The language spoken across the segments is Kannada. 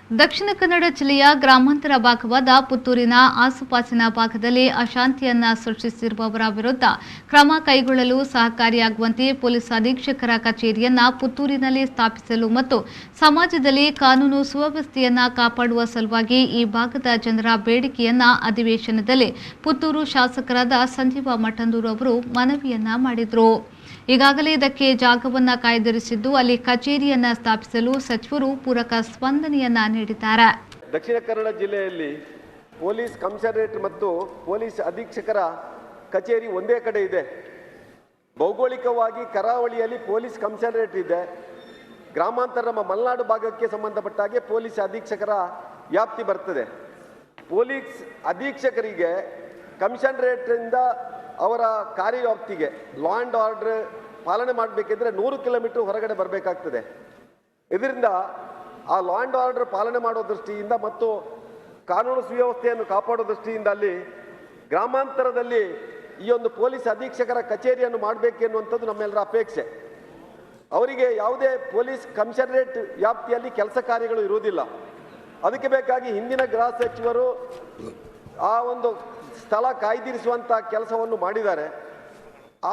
ದಕ್ಷಿಣ ಕನ್ನಡ ಜಿಲ್ಲೆಯ ಗ್ರಾಮಾಂತರ ಭಾಗವಾದ ಪುತ್ತೂರಿನ ಆಸುಪಾಸಿನ ಭಾಗದಲ್ಲಿ ಅಶಾಂತಿಯನ್ನ ಸೃಷ್ಟಿಸಿರುವವರ ವಿರುದ್ಧ ಕ್ರಮ ಕೈಗೊಳ್ಳಲು ಸಹಕಾರಿಯಾಗುವಂತೆ ಪೊಲೀಸ್ ಅಧೀಕ್ಷಕರ ಕಚೇರಿಯನ್ನ ಪುತ್ತೂರಿನಲ್ಲಿ ಸ್ಥಾಪಿಸಲು ಮತ್ತು ಸಮಾಜದಲ್ಲಿ ಕಾನೂನು ಸುವ್ಯವಸ್ಥೆಯನ್ನ ಕಾಪಾಡುವ ಸಲುವಾಗಿ ಈ ಭಾಗದ ಜನರ ಬೇಡಿಕೆಯನ್ನ ಅಧಿವೇಶನದಲ್ಲಿ ಪುತ್ತೂರು ಶಾಸಕರಾದ ಸಂಜೀವ ಮಠಂದೂರು ಅವರು ಮನವಿಯನ್ನ ಮಾಡಿದರು. ಈಗಾಗಲೇ ಇದಕ್ಕೆ ಜಾಗವನ್ನ ಕಾಯ್ದಿರಿಸಿದ್ದು ಅಲ್ಲಿ ಕಚೇರಿಯನ್ನ ಸ್ಥಾಪಿಸಲು ಸಚಿವರು ಪೂರಕ ಸ್ಪಂದನೆಯನ್ನ ನೀಡಿದ್ದಾರೆ. ದಕ್ಷಿಣ ಕನ್ನಡ ಜಿಲ್ಲೆಯಲ್ಲಿ ಪೊಲೀಸ್ ಕಮಿಷನರೇಟ್ ಮತ್ತು ಪೊಲೀಸ್ ಅಧೀಕ್ಷಕರ ಕಚೇರಿ ಒಂದೇ ಕಡೆ ಇದೆ. ಭೌಗೋಳಿಕವಾಗಿ ಕರಾವಳಿಯಲ್ಲಿ ಪೊಲೀಸ್ ಕಮಿಷನರೇಟ್ ಇದೆ. ಗ್ರಾಮಾಂತರ ನಮ್ಮ ಮಲೆನಾಡು ಭಾಗಕ್ಕೆ ಸಂಬಂಧಪಟ್ಟ ಹಾಗೆ ಪೊಲೀಸ್ ಅಧೀಕ್ಷಕರ ವ್ಯಾಪ್ತಿ ಬರ್ತದೆ. ಪೊಲೀಸ್ ಅಧೀಕ್ಷಕರಿಗೆ ಕಮಿಷನರೇಟ್ರಿಂದ ಅವರ ಕಾರ್ಯವ್ಯಾಪ್ತಿಗೆ ಲಾ ಆ್ಯಂಡ್ ಆರ್ಡರ್ ಪಾಲನೆ ಮಾಡಬೇಕಿದ್ರೆ 100 ಕಿಲೋಮೀಟರ್ ಹೊರಗಡೆ ಬರಬೇಕಾಗ್ತದೆ. ಇದರಿಂದ ಆ ಲಾ ಆ್ಯಂಡ್ ಆರ್ಡರ್ ಪಾಲನೆ ಮಾಡೋ ದೃಷ್ಟಿಯಿಂದ ಮತ್ತು ಕಾನೂನು ಸುವ್ಯವಸ್ಥೆಯನ್ನು ಕಾಪಾಡೋ ದೃಷ್ಟಿಯಿಂದ ಅಲ್ಲಿ ಗ್ರಾಮಾಂತರದಲ್ಲಿ ಈ ಒಂದು ಪೊಲೀಸ್ ಅಧೀಕ್ಷಕರ ಕಚೇರಿಯನ್ನು ಮಾಡಬೇಕು ಎನ್ನುವಂಥದ್ದು ನಮ್ಮೆಲ್ಲರ ಅಪೇಕ್ಷೆ. ಅವರಿಗೆ ಯಾವುದೇ ಪೊಲೀಸ್ ಕಮಿಷನರೇಟ್ ವ್ಯಾಪ್ತಿಯಲ್ಲಿ ಕೆಲಸ ಕಾರ್ಯಗಳು ಇರುವುದಿಲ್ಲ. ಅದಕ್ಕೆ ಬೇಕಾಗಿ ಹಿಂದಿನ ಗೃಹ ಸಚಿವರು ಆ ಒಂದು ಸ್ಥಳ ಕಾಯ್ದಿರಿಸುವಂಥ ಕೆಲಸವನ್ನು ಮಾಡಿದ್ದಾರೆ.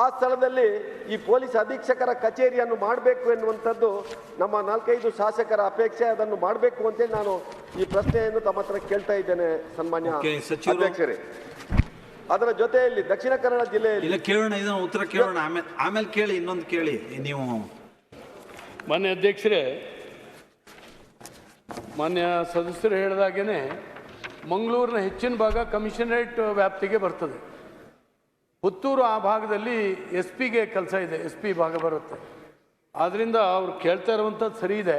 ಆ ಸ್ಥಳದಲ್ಲಿ ಈ ಪೊಲೀಸ್ ಅಧೀಕ್ಷಕರ ಕಚೇರಿಯನ್ನು ಮಾಡಬೇಕು ಎನ್ನುವಂಥದ್ದು ನಮ್ಮ 4-5 ಶಾಸಕರ ಅಪೇಕ್ಷೆ. ಅದನ್ನು ಮಾಡಬೇಕು ಅಂತೇಳಿ ನಾನು ಈ ಪ್ರಶ್ನೆಯನ್ನು ತಮ್ಮ ಹತ್ರ ಕೇಳ್ತಾ ಇದ್ದೇನೆ ಸನ್ಮಾನ್ಯ ಅಧ್ಯಕ್ಷರೇ. ಅದರ ಜೊತೆಯಲ್ಲಿ ದಕ್ಷಿಣ ಕನ್ನಡ ಜಿಲ್ಲೆಯಲ್ಲಿ ಕೇಳೋಣ, ಇದನ್ನು ಉತ್ತರ ಕೇಳೋಣ, ಆಮೇಲೆ ಕೇಳಿ, ಇನ್ನೊಂದು ಕೇಳಿ ನೀವು. ಮಾನ್ಯ ಅಧ್ಯಕ್ಷರೇ, ಮಾನ್ಯ ಸದಸ್ಯರು ಹೇಳಿದಾಗೇನೆ ಮಂಗಳೂರಿನ ಹೆಚ್ಚಿನ ಭಾಗ ಕಮಿಷನರೇಟ್ ವ್ಯಾಪ್ತಿಗೆ ಬರ್ತದೆ. ಪುತ್ತೂರು ಆ ಭಾಗದಲ್ಲಿ SP-ಗೆ ಕೆಲಸ ಇದೆ, SP ಭಾಗ ಬರುತ್ತೆ. ಆದ್ದರಿಂದ ಅವ್ರು ಕೇಳ್ತಾ ಇರುವಂಥದ್ದು ಸರಿ ಇದೆ.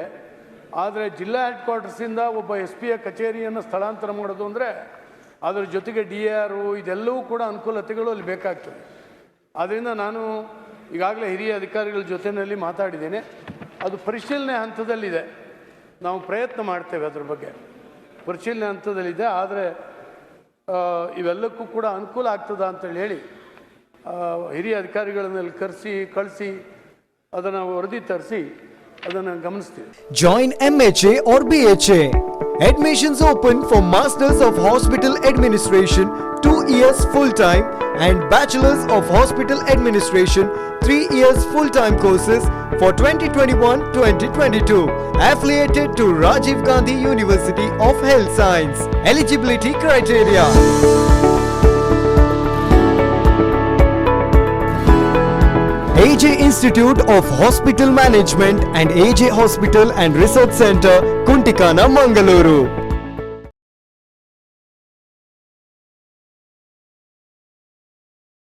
ಆದರೆ ಜಿಲ್ಲಾ ಹೆಡ್ ಕ್ವಾರ್ಟರ್ಸಿಂದ ಒಬ್ಬ SP-ಯ ಕಚೇರಿಯನ್ನು ಸ್ಥಳಾಂತರ ಮಾಡೋದು ಅಂದರೆ ಅದರ ಜೊತೆಗೆ DAR ಇದೆಲ್ಲವೂ ಕೂಡ ಅನುಕೂಲತೆಗಳು ಅಲ್ಲಿ ಬೇಕಾಗ್ತದೆ. ಆದ್ದರಿಂದ ನಾನು ಈಗಾಗಲೇ ಹಿರಿಯ ಅಧಿಕಾರಿಗಳ ಜೊತೆಯಲ್ಲಿ ಮಾತಾಡಿದ್ದೇನೆ. ಅದು ಪರಿಶೀಲನೆ ಹಂತದಲ್ಲಿದೆ. ನಾವು ಪ್ರಯತ್ನ ಮಾಡ್ತೇವೆ, ಅದ್ರ ಬಗ್ಗೆ ಪರಿಶೀಲನೆ ಹಂತದಲ್ಲಿದೆ. ಆದರೆ ಇವೆಲ್ಲಕ್ಕೂ ಕೂಡ ಅನುಕೂಲ ಆಗ್ತದ ಅಂತೇಳಿ ಹೇಳಿ ಹಿರಿಯ ಅಧಿಕಾರಿಗಳನ್ನೆಲ್ಲ ಕಳಿಸಿ ಅದನ್ನು ವರದಿ ತರಿಸಿ ಅದನ್ನು ಗಮನಿಸ್ತೀವಿ. Join MHA or BHA. Admissions open for Masters of Hospital Administration 2 years full-time and Bachelors of Hospital Administration 3 years full-time courses for 2021-2022. Affiliated to Rajiv Gandhi University of Health Science. Eligibility criteria. AJ Institute of Hospital Management and AJ Hospital and Research Center, Kuntikana, Mangaluru.